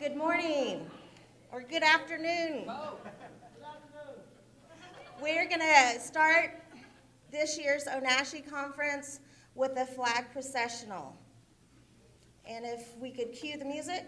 Good morning, or good afternoon. We're going to start this year's ONASHE Conference with a flag processional. And if we could cue the music.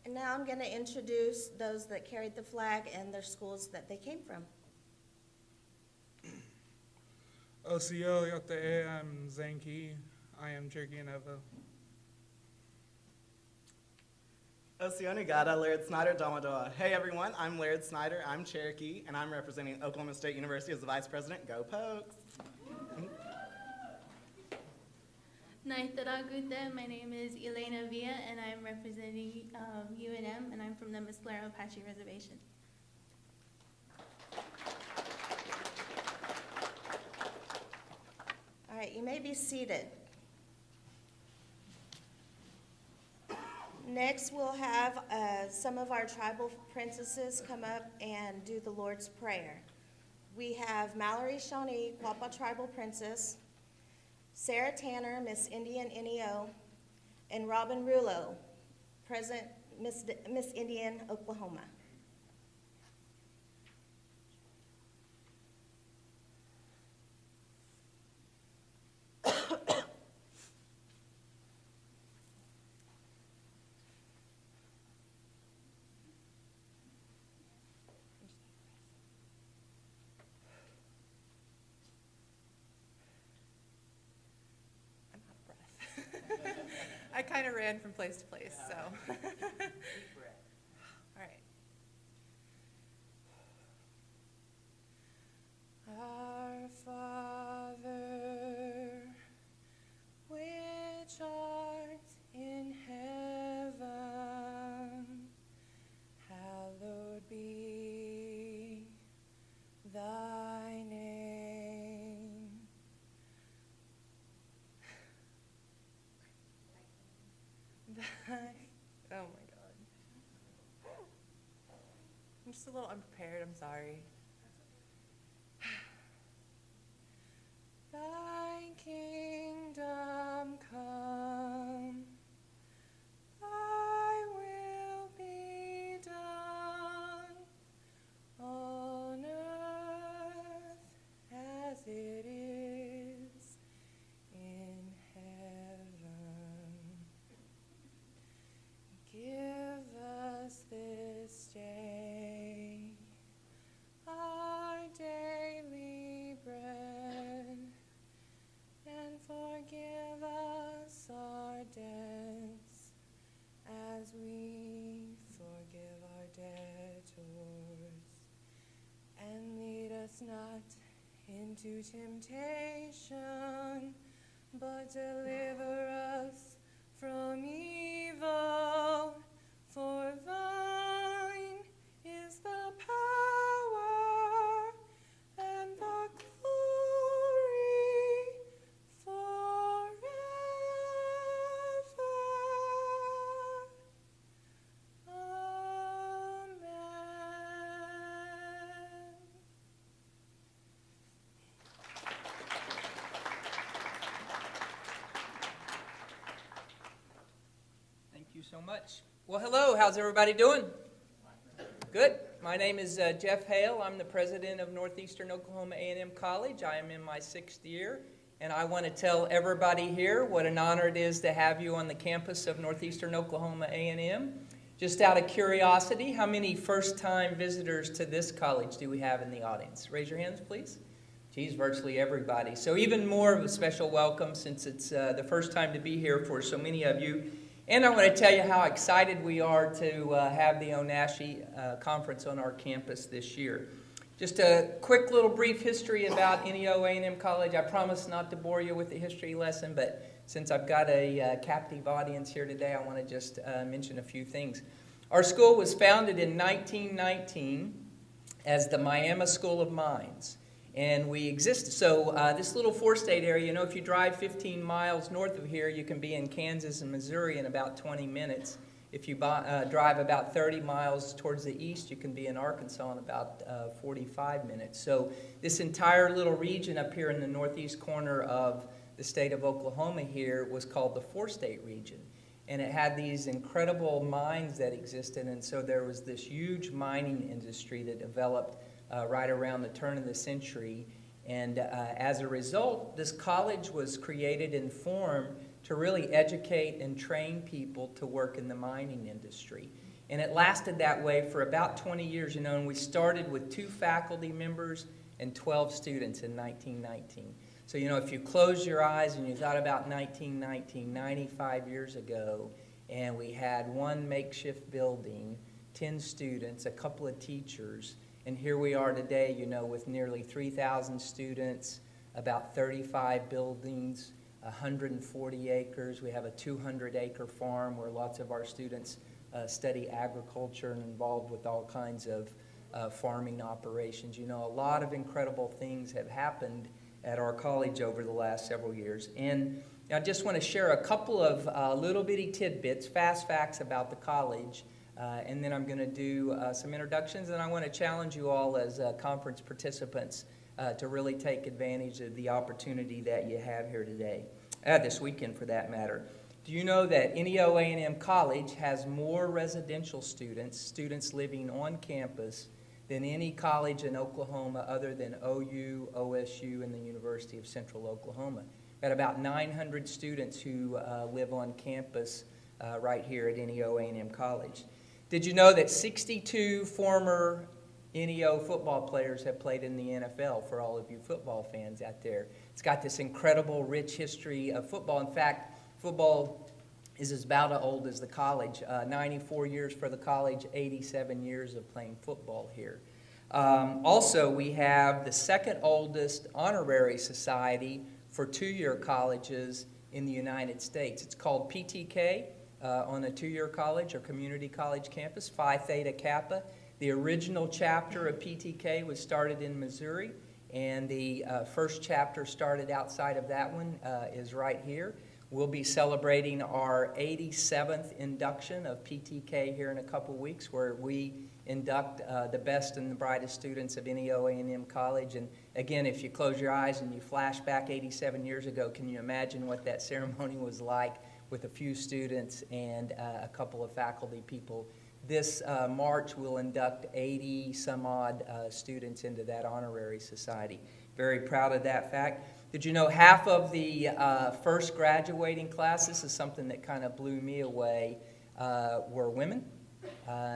And now I'm going to introduce those that carried the flag and their schools that they came from. OCO, Yote, I'm Zanki. I am Cherokee and Evo. Oceanagata, Laird Snyder, Domadoa. Hey everyone, I'm Laird Snyder, I'm Cherokee, and I'm representing Oklahoma State University as the Vice President. Go Pokes! Naitaraguta, my name is Elena Villa, and I'm representing UNM, and I'm from the Mesclero Apache Reservation. All right, you may be seated. Next, we'll have some of our tribal princesses come up and do the Lord's Prayer. We have Mallory Shawnee, Quapaw Tribal Princess, Sarah Tanner, Miss Indian NEO, and Robin Rulo, present Miss Indian Oklahoma. I kind of ran from place to place, so. All right. Our Father, which art in heaven, hallowed be thy name. Oh my God. I'm just a little unprepared, I'm sorry. Thy kingdom come, thy will be done on earth as it is in heaven. Give us this day our daily bread, and forgive us our debts as we forgive our debtors. And lead us not into into temptation, but deliver us from evil. For thine is the power and the glory forever. Amen. Thank you so much. Well, hello. How's everybody doing? Good. My name is Jeff Hale. I'm the president of Northeastern Oklahoma A&M College. I am in my 6th year, and I want to tell everybody here what an honor it is to have you on the campus of Northeastern Oklahoma A&M. Just out of curiosity, how many first-time visitors to this college do we have in the audience? Raise your hands, please. Geez, virtually everybody. So even more of a special welcome since it's the first time to be here for so many of you. And I want to tell you how excited we are to have the ONASHE Conference on our campus this year. Just a quick little brief history about NEO A&M College. I promise not to bore you with the history lesson, but since I've got a captive audience here today, I want to just mention a few things. Our school was founded in 1919 as the Miami School of Mines. And we exist, so this little four-state area, you know, if you drive 15 miles north of here, you can be in Kansas and Missouri in about 20 minutes. If you drive about 30 miles towards the east, you can be in Arkansas in about 45 minutes. So this entire little region up here in the northeast corner of the state of Oklahoma here was called the four-state region. And it had these incredible mines that existed, and so there was this huge mining industry that developed right around the turn of the century. And as a result, this college was created and formed to really educate and train people to work in the mining industry. And it lasted that way for about 20 years, you know, and we started with 2 faculty members and 12 students in 1919. So, you know, if you close your eyes and you thought about 1919, 95 years ago, and we had 1 makeshift building, 10 students, a couple of teachers, and here we are today, you know, with nearly 3,000 students, about 35 buildings, 140 acres. We have a 200-acre farm where lots of our students study agriculture and involved with all kinds of farming operations. You know, a lot of incredible things have happened at our college over the last several years. And I just want to share a couple of little bitty tidbits, fast facts about the college. And then I'm going to do some introductions, and I want to challenge you all as conference participants to really take advantage of the opportunity that you have here today, this weekend for that matter. Do you know that NEO A&M College has more residential students living on campus than any college in Oklahoma other than OU, OSU, and the University of Central Oklahoma? We've got about 900 students who live on campus right here at NEO A&M College. Did you know that 62 former NEO football players have played in the NFL, for all of you football fans out there? It's got this incredible, rich history of football. In fact, football is about as old as the college. 94 years for the college, 87 years of playing football here. Also, we have the second oldest honorary society for 2-year colleges in the United States. It's called PTK. On a 2-year college or community college campus, Phi Theta Kappa. The original chapter of PTK was started in Missouri, and the first chapter started outside of that one is right here. We'll be celebrating our 87th induction of PTK here in a couple weeks, where we induct the best and the brightest students of NEO A&M College. And again, if you close your eyes and you flash back 87 years ago, can you imagine what that ceremony was like with a few students and a couple of faculty people? This March we'll induct 80 some odd students into that honorary society. Very proud of that fact. Did you know half of the first graduating class, this is something that kind of blew me away, were women?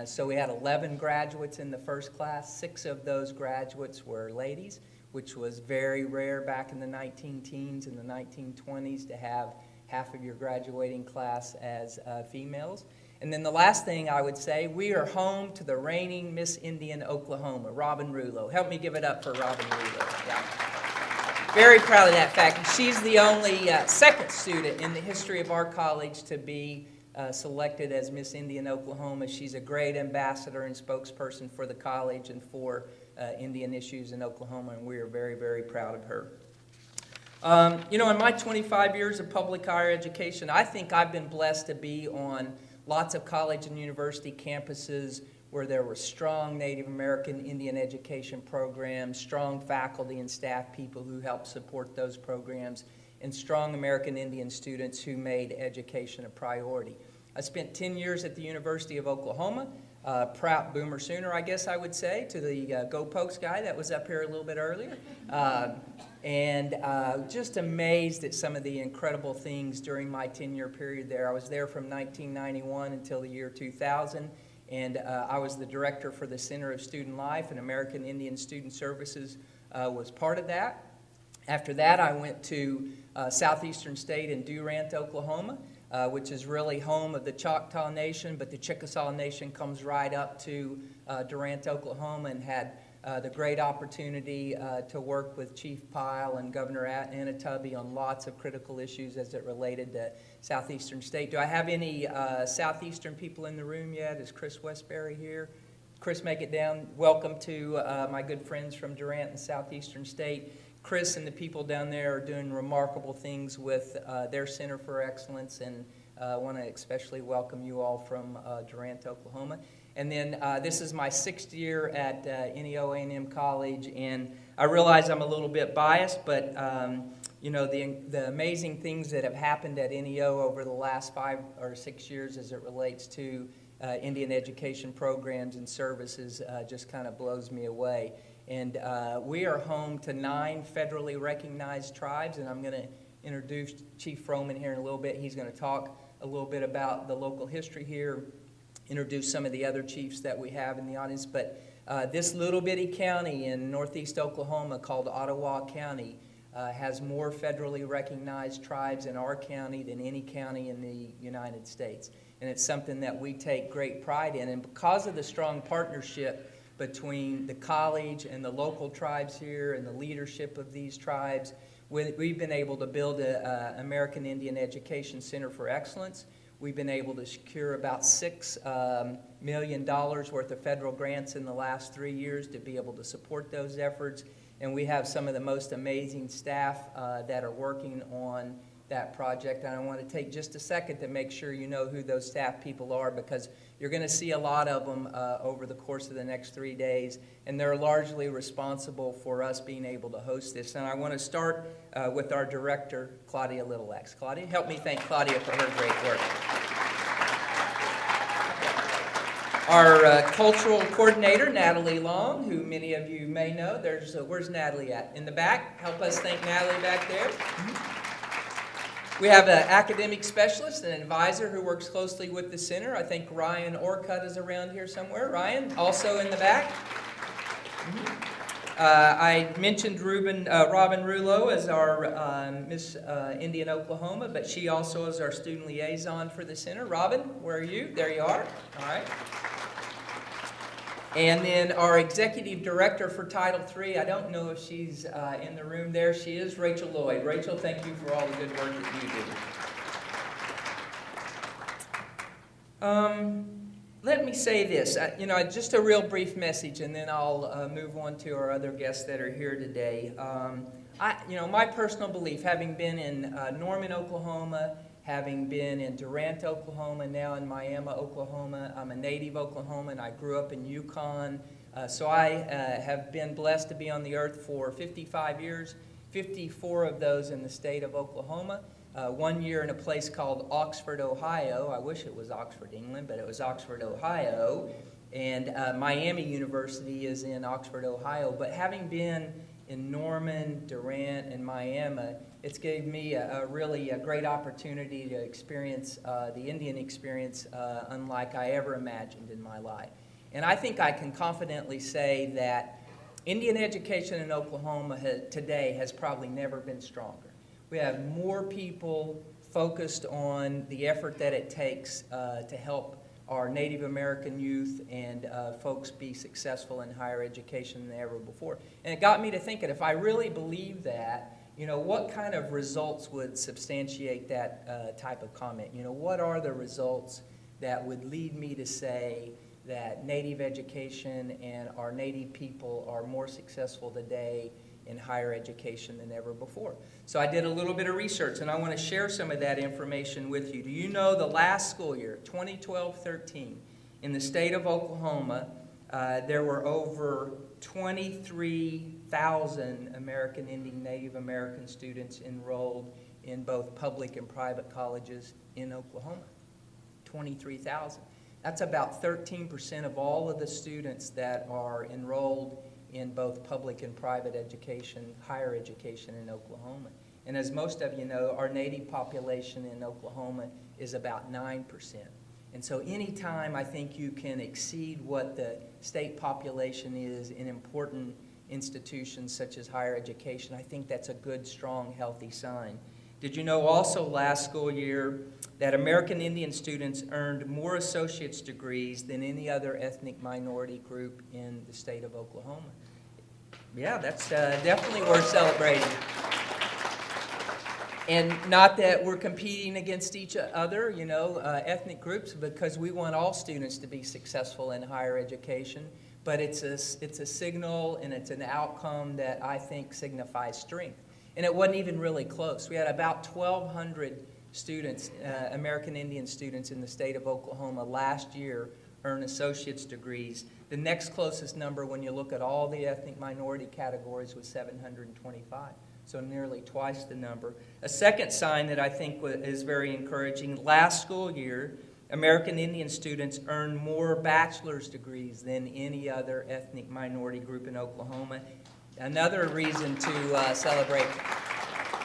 So we had 11 graduates in the first class. 6 of those graduates were ladies, which was very rare back in the 19-teens and the 1920s to have half of your graduating class as females. And then the last thing I would say, we are home to the reigning Miss Indian Oklahoma, Robin Rulo. Help me give it up for Robin Rulo. Yeah. Very proud of that fact. She's the only second student in the history of our college to be selected as Miss Indian Oklahoma. She's a great ambassador and spokesperson for the college and for Indian issues in Oklahoma, and we are very, very proud of her. In my 25 years of public higher education, I think I've been blessed to be on lots of college and university campuses where there were strong Native American Indian education programs, strong faculty and staff people who helped support those programs, and strong American Indian students who made education a priority. I spent 10 years at the University of Oklahoma, proud boomer sooner, I guess I would say, to the Go Pokes guy that was up here a little bit earlier. And just amazed at some of the incredible things during my 10-year period there. I was there from 1991 until the year 2000, and I was the director for the Center of Student Life, and American Indian Student Services was part of that. After that, I went to Southeastern State in Durant, Oklahoma, which is really home of the Choctaw Nation, but the Chickasaw Nation comes right up to Durant, Oklahoma, and had the great opportunity to work with Chief Pyle and Governor Anatubby on lots of critical issues as it related to Southeastern State. Do I have any Southeastern people in the room yet? Is Chris Westbury here? Chris, make it down. Welcome to my good friends from Durant and Southeastern State. Chris and the people down there are doing remarkable things with their Center for Excellence, and I want to especially welcome you all from Durant, Oklahoma. And then this is my 6th year at NEO A&M College, and I realize I'm a little bit biased, but the amazing things that have happened at NEO over the last 5 or 6 years as it relates to Indian education programs and services just kind of blows me away. And we are home to 9 federally recognized tribes, and I'm going to introduce Chief Froman here in a little bit. He's going to talk a little bit about the local history here, introduce some of the other chiefs that we have in the audience. But this little bitty county in northeast Oklahoma called Ottawa County has more federally recognized tribes in our county than any county in the United States. And it's something that we take great pride in. And because of the strong partnership between the college and the local tribes here and the leadership of these tribes, we've been able to build an American Indian Education Center for Excellence. We've been able to secure about $6 million worth of federal grants in the last 3 years to be able to support those efforts. And we have some of the most amazing staff that are working on that project. And I want to take just a second to make sure you know who those staff people are, because you're going to see a lot of them over the course of the next 3 days. And they're largely responsible for us being able to host this. And I want to start with our director, Claudia Little-X. Claudia, help me thank Claudia for her great work. Our cultural coordinator, Natalie Long, who many of you may know. Where's Natalie at? In the back. Help us thank Natalie back there. Mm-hmm. We have an academic specialist, an advisor who works closely with the center. I think Ryan Orcutt is around here somewhere. Ryan, also in the back. Mm-hmm. I mentioned Robin Rulo as our Miss Indian Oklahoma, but she also is our student liaison for the center. Robin, where are you? There you are. All right. And then our executive director for Title III, I don't know if she's in the room there. She is Rachel Lloyd. Rachel, thank you for all the good work that you do. Let me say this, just a real brief message, and then I'll move on to our other guests that are here today. My personal belief, having been in Norman, Oklahoma, having been in Durant, Oklahoma, now in Miami, Oklahoma. I'm a native Oklahoman. I grew up in Yukon. So I have been blessed to be on the earth for 55 years, 54 of those in the state of Oklahoma. 1 year in a place called Oxford, Ohio. I wish it was Oxford, England, but it was Oxford, Ohio. And Miami University is in Oxford, Ohio. But having been in Norman, Durant, and Miami, it's gave me a really great opportunity to experience the Indian experience unlike I ever imagined in my life. And I think I can confidently say that Indian education in Oklahoma today has probably never been stronger. We have more people focused on the effort that it takes to help our Native American youth and folks be successful in higher education than ever before. And it got me to thinking, if I really believe that, what kind of results would substantiate that type of comment? What are the results that would lead me to say that Native education and our Native people are more successful today in higher education than ever before? So I did a little bit of research, and I want to share some of that information with you. Do you know the last school year, 2012-13, in the state of Oklahoma, there were over 23,000 American Indian Native American students enrolled in both public and private colleges in Oklahoma. 23,000. That's about 13% of all of the students that are enrolled in both public and private education, higher education in Oklahoma. And as most of you know, our Native population in Oklahoma is about 9%. And so anytime I think you can exceed what the state population is in important institutions such as higher education, I think that's a good, strong, healthy sign. Did you know also last school year that American Indian students earned more associate's degrees than any other ethnic minority group in the state of Oklahoma? Yeah, that's definitely worth celebrating. And not that we're competing against each other, ethnic groups, because we want all students to be successful in higher education. But it's a signal and it's an outcome that I think signifies strength. And it wasn't even really close. We had about 1,200 students, American Indian students in the state of Oklahoma last year earn associate's degrees. The next closest number when you look at all the ethnic minority categories was 725. So nearly twice the number. A second sign that I think is very encouraging, last school year, American Indian students earned more bachelor's degrees than any other ethnic minority group in Oklahoma. Another reason to celebrate.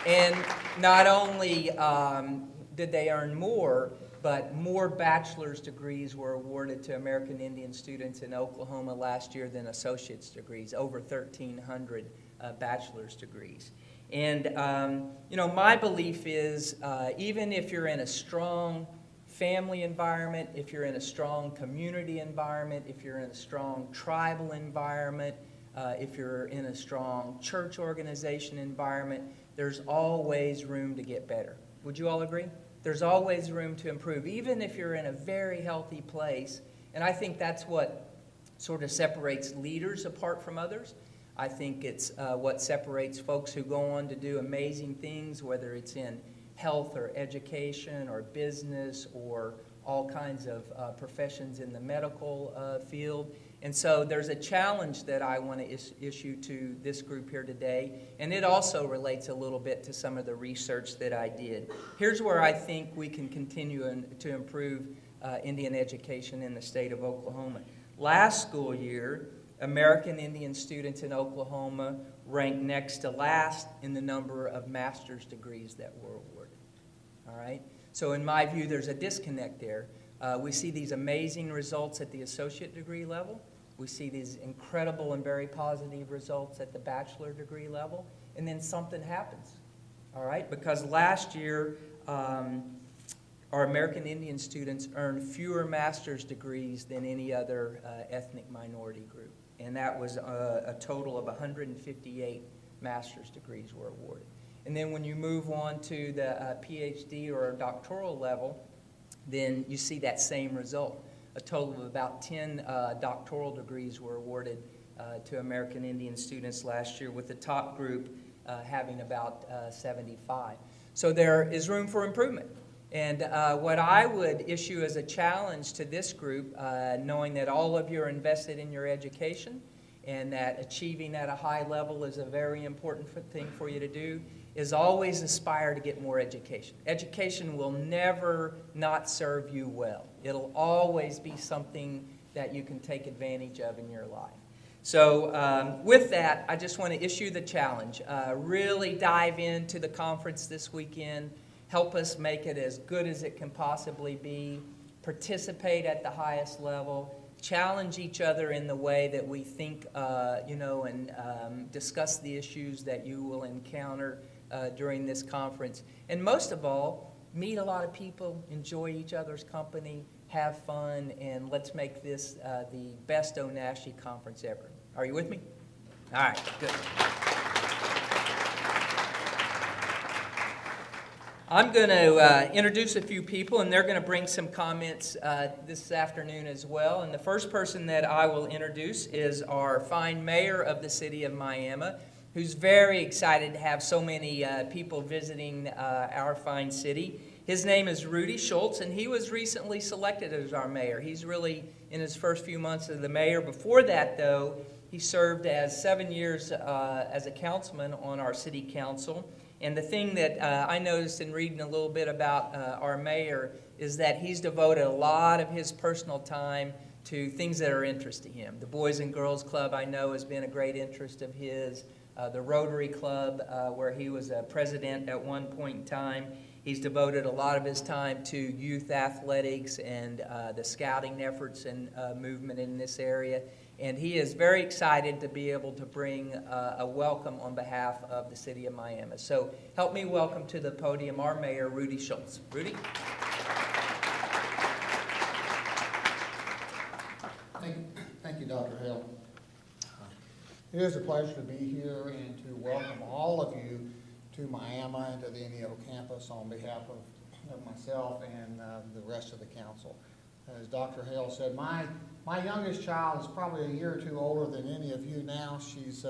And not only did they earn more, but more bachelor's degrees were awarded to American Indian students in Oklahoma last year than associate's degrees, over 1,300 bachelor's degrees. And, my belief is even if you're in a strong family environment, if you're in a strong community environment, if you're in a strong tribal environment, if you're in a strong church organization environment, there's always room to get better. Would you all agree? There's always room to improve, even if you're in a very healthy place. And I think that's what sort of separates leaders apart from others. I think it's what separates folks who go on to do amazing things, whether it's in health or education or business or all kinds of professions in the medical field. And so there's a challenge that I want to issue to this group here today, and it also relates a little bit to some of the research that I did. Here's where I think we can continue to improve Indian education in the state of Oklahoma. Last school year, American Indian students in Oklahoma ranked next to last in the number of master's degrees that were awarded. All right? So in my view, there's a disconnect there. We see these amazing results at the associate degree level. We see these incredible and very positive results at the bachelor degree level, and then something happens, all right? Because last year, our American Indian students earned fewer master's degrees than any other ethnic minority group, and that was a total of 158 master's degrees were awarded. And then when you move on to the PhD or doctoral level, then you see that same result. A total of about 10 doctoral degrees were awarded to American Indian students last year, with the top group having about 75. So there is room for improvement. And what I would issue as a challenge to this group, knowing that all of you are invested in your education and that achieving at a high level is a very important thing for you to do, is always aspire to get more education. Education will never not serve you well. It'll always be something that you can take advantage of in your life. So with that, I just want to issue the challenge. Really dive into the conference this weekend. Help us make it as good as it can possibly be. Participate at the highest level. Challenge each other in the way that we think, and discuss the issues that you will encounter during this conference. And most of all, meet a lot of people, enjoy each other's company, have fun, and let's make this the best ONASHE conference ever. Are you with me? All right, good. I'm going to introduce a few people, and they're going to bring some comments this afternoon as well. And the first person that I will introduce is our fine mayor of the city of Miami, who's very excited to have so many people visiting our fine city. His name is Rudy Schultz, and he was recently selected as our mayor. He's really in his first few months as the mayor. Before that, though, he served as 7 years as a councilman on our city council. And the thing that I noticed in reading a little bit about our mayor is that he's devoted a lot of his personal time to things that are interesting to him. The Boys and Girls Club, I know, has been a great interest of his. The Rotary Club, where he was a president at one point in time. He's devoted a lot of his time to youth athletics and the scouting efforts and movement in this area. And he is very excited to be able to bring a welcome on behalf of the city of Miami. So help me welcome to the podium our mayor, Rudy Schultz. Rudy? Thank you, Dr. Hale. It is a pleasure to be here and to welcome all of you to Miami and to the NEO campus on behalf of myself and the rest of the council. As Dr. Hale said, my youngest child is probably a year or two older than any of you now. She's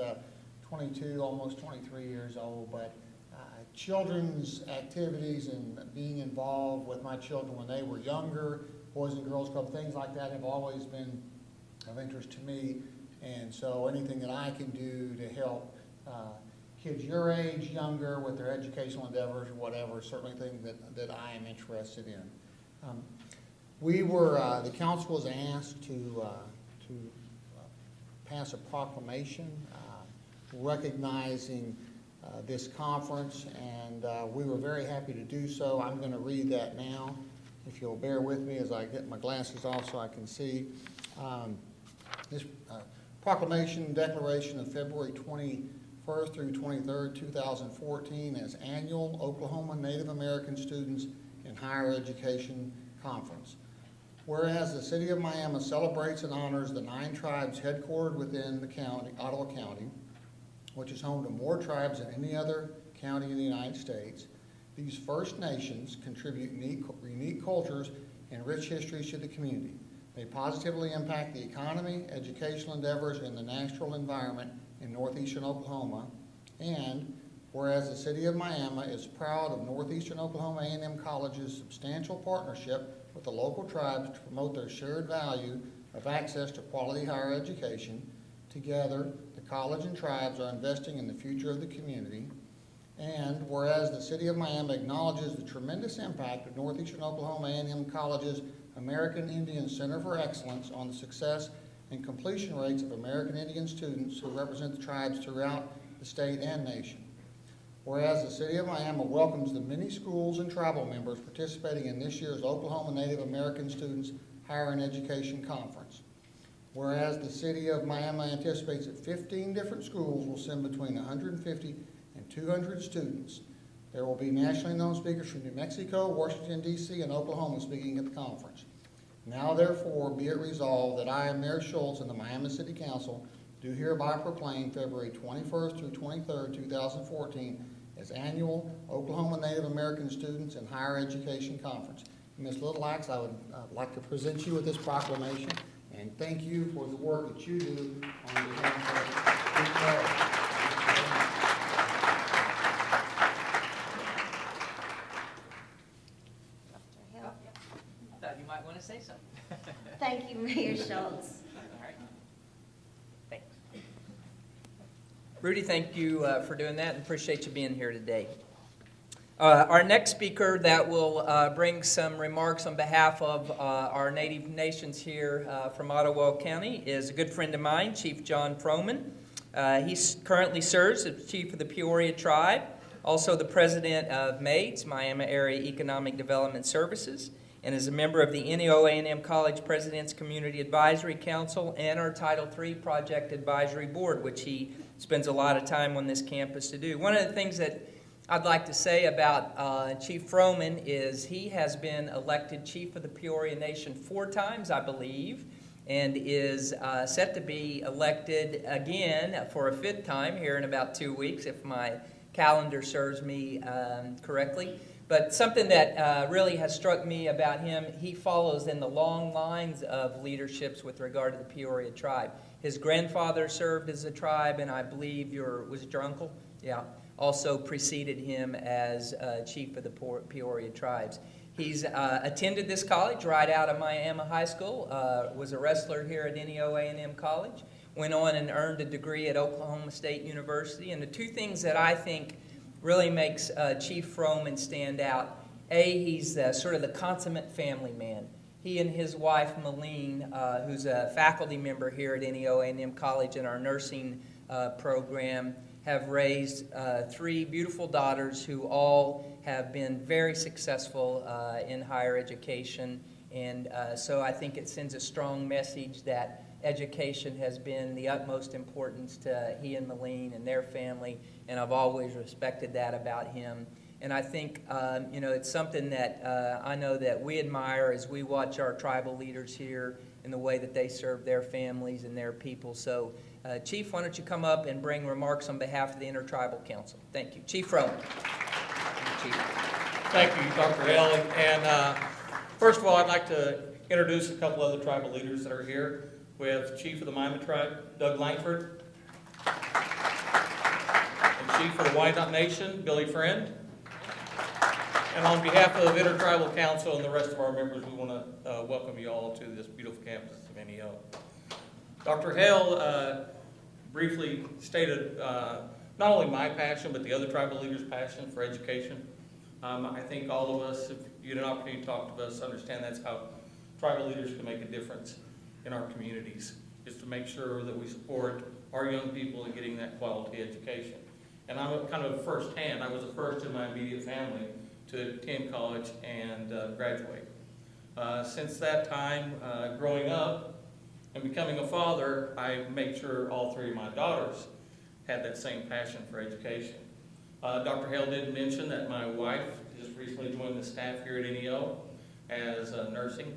22, almost 23 years old, but children's activities and being involved with my children when they were younger, Boys and Girls Club, things like that have always been of interest to me. And so anything that I can do to help kids your age, younger, with their educational endeavors or whatever, certainly thing that I am interested in. The council was asked to pass a proclamation recognizing this conference, and we were very happy to do so. I'm going to read that now, if you'll bear with me as I get my glasses off so I can see. This proclamation declaration of February 21st through 23rd, 2014 as annual Oklahoma Native American Students in Higher Education Conference. Whereas the city of Miami celebrates and honors the 9 tribes headquartered within the county, Ottawa County, which is home to more tribes than any other county in the United States. These First Nations contribute unique cultures and rich histories to the community. They positively impact the economy, educational endeavors, and the natural environment in northeastern Oklahoma. And whereas the city of Miami is proud of northeastern Oklahoma A&M College's substantial partnership with the local tribes to promote their shared value of access to quality higher education, together the college and tribes are investing in the future of the community. And whereas the city of Miami acknowledges the tremendous impact of northeastern Oklahoma A&M College's American Indian Center for Excellence on the success and completion rates of American Indian students who represent the tribes throughout the state and nation. Whereas the city of Miami welcomes the many schools and tribal members participating in this year's Oklahoma Native American Students Higher Education Conference. Whereas the city of Miami anticipates that 15 different schools will send between 150 and 200 students. There will be nationally known speakers from New Mexico, Washington, D.C., and Oklahoma speaking at the conference. Now, therefore, be it resolved that I, Mayor Schultz, and the Miami City Council do hereby proclaim February 21st through 23rd, 2014 as annual Oklahoma Native American Students in Higher Education Conference. Ms. Littleax, I would like to present you with this proclamation and thank you for the work that you do on behalf of Say something. Thank you, Mayor Schultz. All right. Thanks. Rudy, thank you for doing that and appreciate you being here today. Our next speaker that will bring some remarks on behalf of our Native Nations here from Ottawa County is a good friend of mine, Chief John Froman. He currently serves as Chief of the Peoria Tribe, also the President of MAIDS, Miami Area Economic Development Services, and is a member of the NEO A&M College President's Community Advisory Council and our Title III Project Advisory Board, which he spends a lot of time on this campus to do. One of the things that I'd like to say about Chief Froman is he has been elected Chief of the Peoria Nation 4 times, I believe, and is set to be elected again for a 5th time here in about 2 weeks if my calendar serves me correctly. But something that really has struck me about him, he follows in the long lines of leaderships with regard to the Peoria tribe. His grandfather served as a tribe, and I believe was it your uncle? Yeah. Also preceded him as chief of the Peoria tribes. He's attended this college right out of Miami High School, was a wrestler here at NEO A&M College, went on and earned a degree at Oklahoma State University. And the two things that I think really makes Chief Froman stand out, he's sort of the consummate family man. He and his wife, Malene, who's a faculty member here at NEO A&M College in our nursing program, have raised 3 beautiful daughters who all have been very successful in higher education. And so I think it sends a strong message that education has been the utmost importance to he and Malene and their family, and I've always respected that about him. And I think, it's something that I know that we admire as we watch our tribal leaders here and the way that they serve their families and their people. So, Chief, why don't you come up and bring remarks on behalf of the Intertribal Council. Thank you. Chief Froman. Chief. Thank you, Dr. Hale. And first of all, I'd like to introduce a couple other tribal leaders that are here. We have Chief of the Miami Tribe, Doug Langford, and Chief of the Wyandotte Nation, Billy Friend. And on behalf of the Intertribal Council and the rest of our members, we want to welcome you all to this beautiful campus of NEO. Dr. Hale briefly stated not only my passion, but the other tribal leaders' passion for education. I think all of us, if you had an opportunity to talk to us, understand that's how tribal leaders can make a difference in our communities, is to make sure that we support our young people in getting that quality education. And I'm kind of firsthand, I was the first in my immediate family to attend college and graduate. Since that time, growing up and becoming a father, I made sure all 3 of my daughters had that same passion for education. Dr. Hale did mention that my wife just recently joined the staff here at NEO as a nursing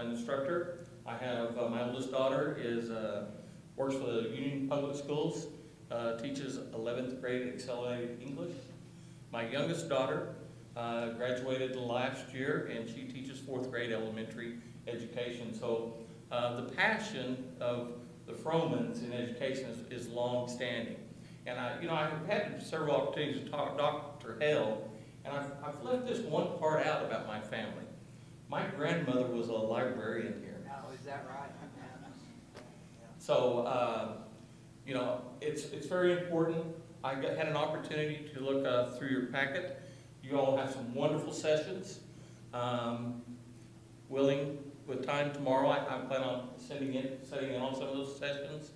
instructor. I have my oldest daughter works for the Union Public Schools, teaches 11th grade accelerated English. My youngest daughter graduated last year, and she teaches 4th grade elementary education. So the passion of the Fromans in education is long-standing. And I've had several opportunities to talk to Dr. Hale, and I've left this one part out about my family. My grandmother was a librarian here. Oh, is that right? So, it's very important. I had an opportunity to look through your packet. You all have some wonderful sessions. With time tomorrow, I plan on setting in on some of those sessions.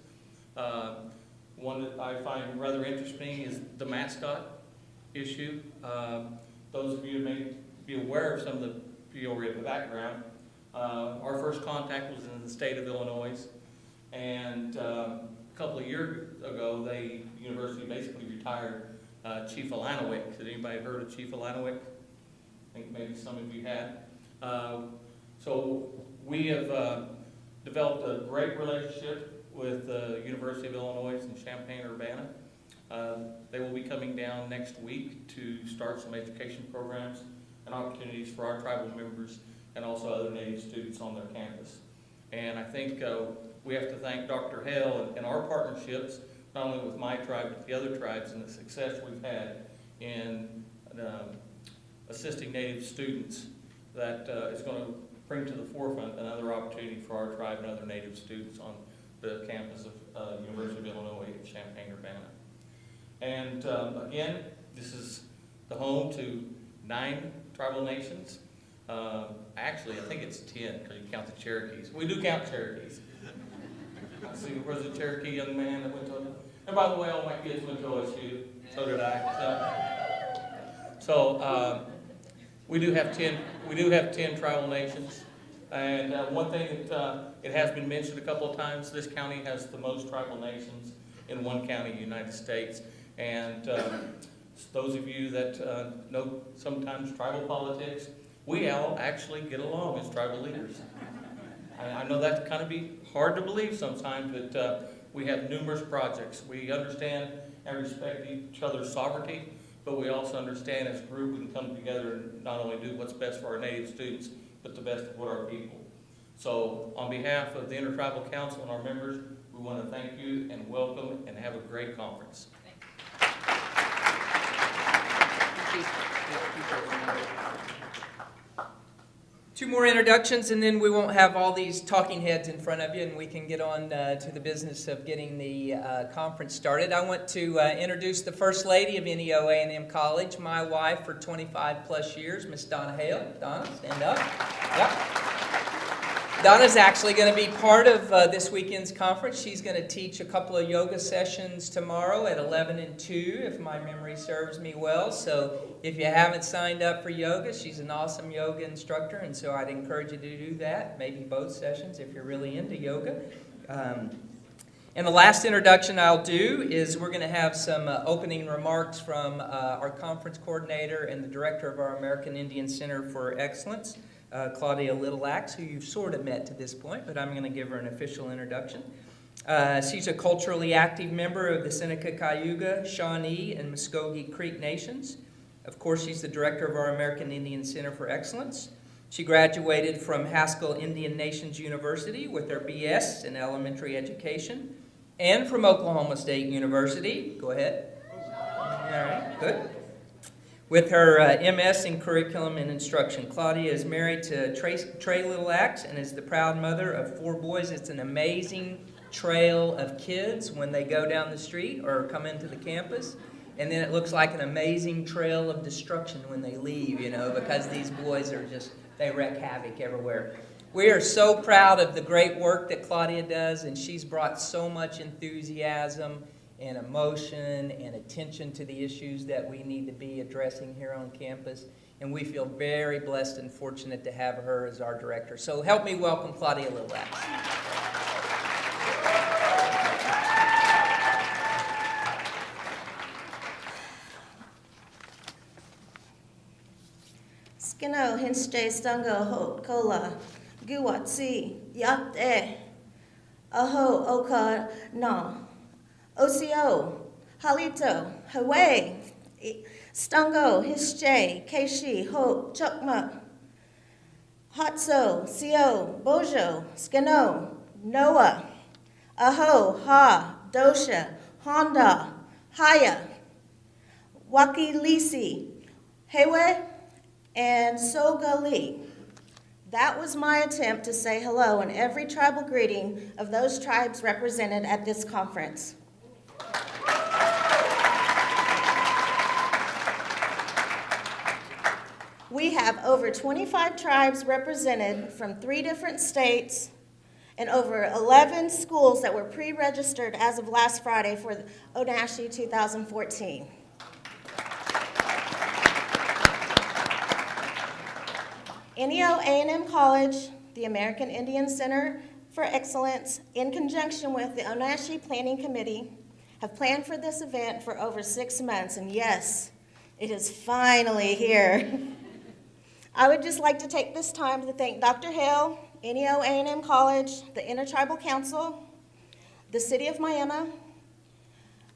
One that I find rather interesting is the mascot issue. Those of you who may be aware of some of the Peoria background, our first contact was in the state of Illinois, and a couple of years ago, the university basically retired Chief Alanowick. Has anybody heard of Chief Alanowick? I think maybe some of you had. So we have developed a great relationship with the University of Illinois in Champaign-Urbana. They will be coming down next week to start some education programs and opportunities for our tribal members and also other Native students on their campus. And I think we have to thank Dr. Hale and our partnerships, not only with my tribe, but the other tribes, and the success we've had in assisting Native students that is going to bring to the forefront another opportunity for our tribe and other Native students on the campus of University of Illinois at Champaign-Urbana. And again, this is the home to 9 tribal nations. Actually, I think it's 10 because you count the Cherokees. We do count Cherokees. I see there was a Cherokee young man that went to, and by the way, all my kids went to OSU. So did I. So we do have 10. We do have 10 tribal nations. And one thing that it has been mentioned a couple of times, this county has the most tribal nations in one county in the United States. And those of you that know sometimes tribal politics, we all actually get along as tribal leaders. I know that can kind of be hard to believe sometimes, but we have numerous projects. We understand and respect each other's sovereignty, but we also understand as a group we can come together and not only do what's best for our native students, but the best for our people. So on behalf of the Intertribal Council and our members, we want to thank you and welcome and have a great conference. Two more introductions, and then we won't have all these talking heads in front of you, and we can get on to the business of getting the conference started. I want to introduce the First Lady of NEO A&M College, my wife for 25 plus years, Miss Donna Hale. Donna, stand up. Yep. Donna's actually going to be part of this weekend's conference. She's going to teach a couple of yoga sessions tomorrow at 11 and 2, if my memory serves me well. So if you haven't signed up for yoga, she's an awesome yoga instructor, and so I'd encourage you to do that, maybe both sessions if you're really into yoga. And the last introduction I'll do is we're going to have some opening remarks from our conference coordinator and the director of our American Indian Center for Excellence, Claudia Littleaxe, who you've sort of met to this point, but I'm going to give her an official introduction. She's a culturally active member of the Seneca, Cayuga, Shawnee, and Muskogee Creek Nations. Of course, she's the director of our American Indian Center for Excellence. She graduated from Haskell Indian Nations University with her BS in elementary education, and from Oklahoma State University. Go ahead. All right, good. With her MS in Curriculum and Instruction. Claudia is married to Trey Littleaxe and is the proud mother of 4 boys. It's an amazing trail of kids when they go down the street or come into the campus. And then it looks like an amazing trail of destruction when they leave, you know, because these boys are just, they wreak havoc everywhere. We are so proud of the great work that Claudia does, and she's brought so much enthusiasm and emotion and attention to the issues that we need to be addressing here on campus. And we feel very blessed and fortunate to have her as our director. So help me welcome Claudia Littleaxe. Skino hinste stungo ho kola guwatsi yakte aho oka na oco halito hawaii stungo hische keishi ho chokma hatso sio bojo skino noah aho ha dosha honda haya wakilisi hewe and Sogali. That was my attempt to say hello in every tribal greeting of those tribes represented at this conference. We have over 25 tribes represented from 3 different states and over 11 schools that were pre-registered as of last Friday for ONASHE 2014. NEO A&M College, the American Indian Center for Excellence, in conjunction with the ONASHE Planning Committee, have planned for this event for over 6 months, and yes, it is finally here. I would just like to take this time to thank Dr. Hale, NEO A&M College, the Intertribal Council, the City of Miami,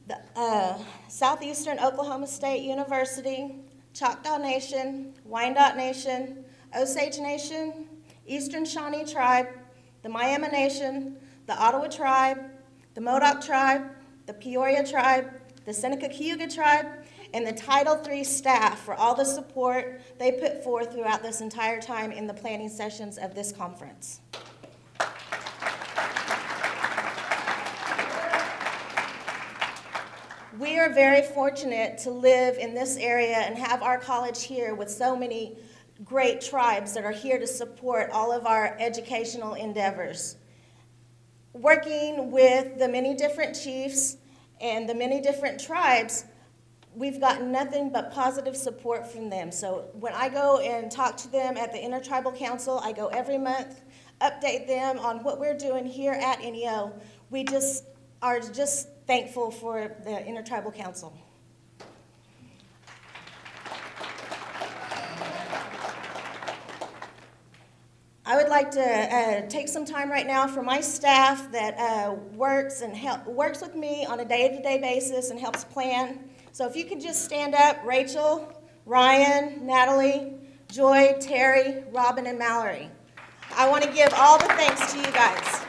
the Southeastern Oklahoma State University, Choctaw Nation, Wyandotte Nation, Osage Nation, Eastern Shawnee Tribe, the Miami Nation, the Ottawa Tribe, the Modoc Tribe, the Peoria Tribe, the Seneca Cayuga Tribe, and the Title III staff for all the support they put forth throughout this entire time in the planning sessions of this conference. We are very fortunate to live in this area and have our college here with so many great tribes that are here to support all of our educational endeavors. Working with the many different chiefs and the many different tribes, we've gotten nothing but positive support from them. So when I go and talk to them at the Intertribal Council, I go every month, update them on what we're doing here at NEO. We just are just thankful for the Intertribal Council. I would like like to take some time right now for my staff that works with me on a day-to-day basis and helps plan. So if you could just stand up, Rachel, Ryan, Natalie, Joy, Terry, Robin, and Mallory. I want to give all the thanks to you guys.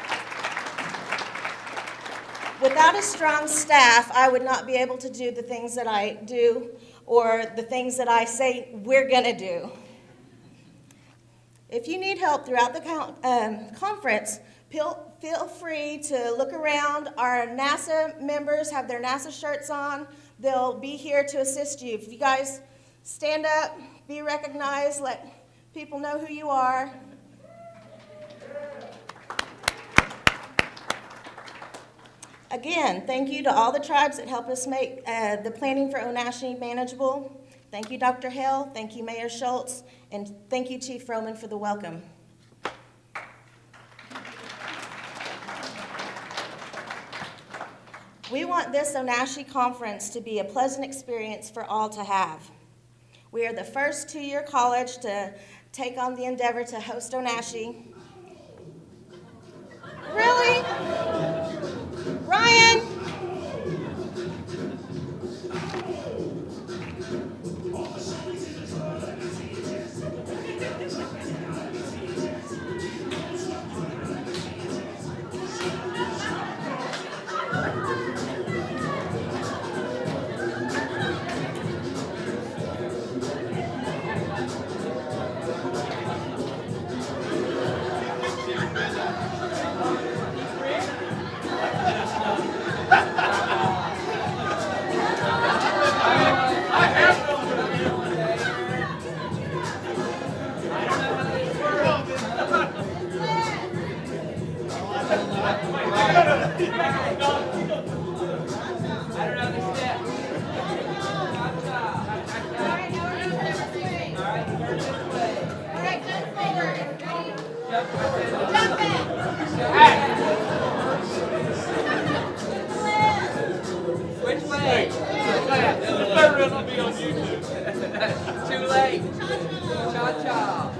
Without a strong staff, I would not be able to do the things that I do or the things that I say we're going to do. If you need help throughout the conference, feel free to look around. Our NASA members have their NASA shirts on. They'll be here to assist you. If you guys stand up, be recognized, let people know who you are. Again, thank you to all the tribes that help us make the planning for ONASHE manageable. Thank you, Dr. Hale. Thank you, Mayor Schultz. And thank you, Chief Froman, for the welcome. We want this ONASHE conference to be a pleasant experience for all to have. We are the first two-year college to take on the endeavor to host ONASHE. Really? Ryan? Too late. Cha-cha.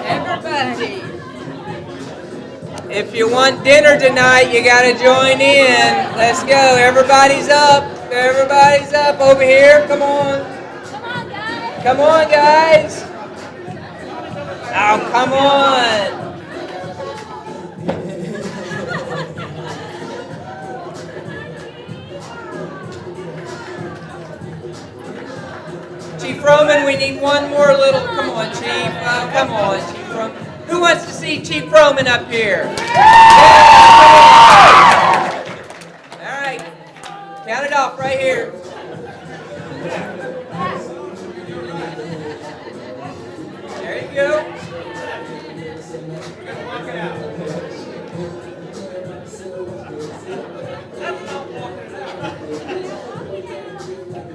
Everybody. If you want dinner tonight, you got to join in. Let's go. Everybody's up. Everybody's up over here. Come on. Come on, guys. Oh, come on. Chief Froman, we need one more little. Come on, Chief. Come on, Chief Froman. Who wants to see Chief Froman up here? Yeah, all right. Count it off right here. There you go.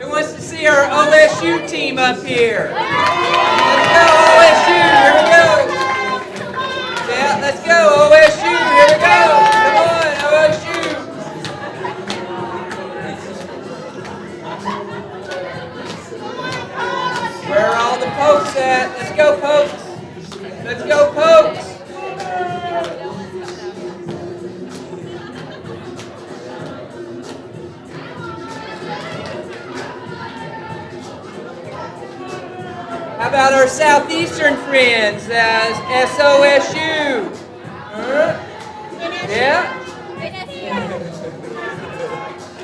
Who wants to see our OSU team up here? Let's go, OSU. Here we go. Yeah, let's go, OSU. Here we go. Come on, OSU. Where are all the Pokes at? Let's go, Pokes. Let's go, Pokes. How about our Southeastern friends, SOSU? Yeah?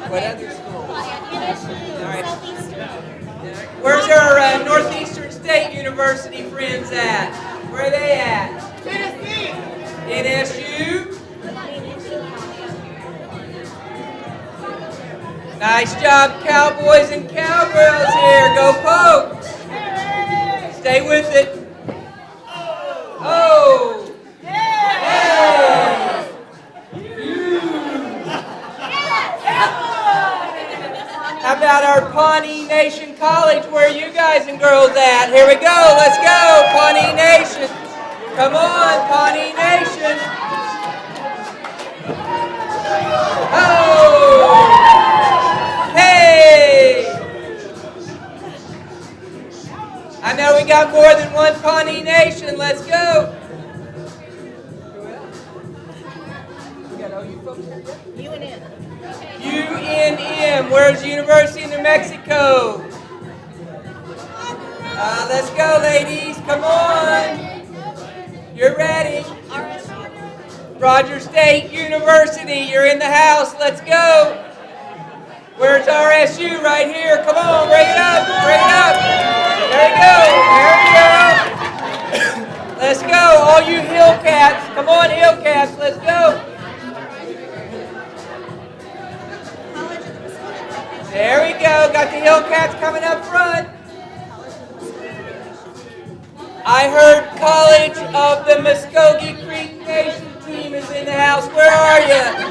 What other school? All right. Where's our Northeastern State University friends at? Where are they at? Tennessee. NSU? Nice job, Cowboys and Cowgirls here. Go Pokes. Stay with it. Oh! we go. Let's go, Pawnee Nation. Come on, Pawnee Nation. Oh! Hey! I know we got more than one Pawnee Nation. Let's go. UNM. Where's University of New Mexico? Let's go, ladies. Come on. You're ready. Rogers State University. You're in the house. Let's go. Where's RSU? Right here. Come on. Bring it up. Bring it up. There we go. There we go. Let's go. All you Hillcats. Come on, Hillcats. Let's go. There we go. Got the Hillcats coming up front. I heard College of the Muskogee Creek Nation team is in the house. Where are you?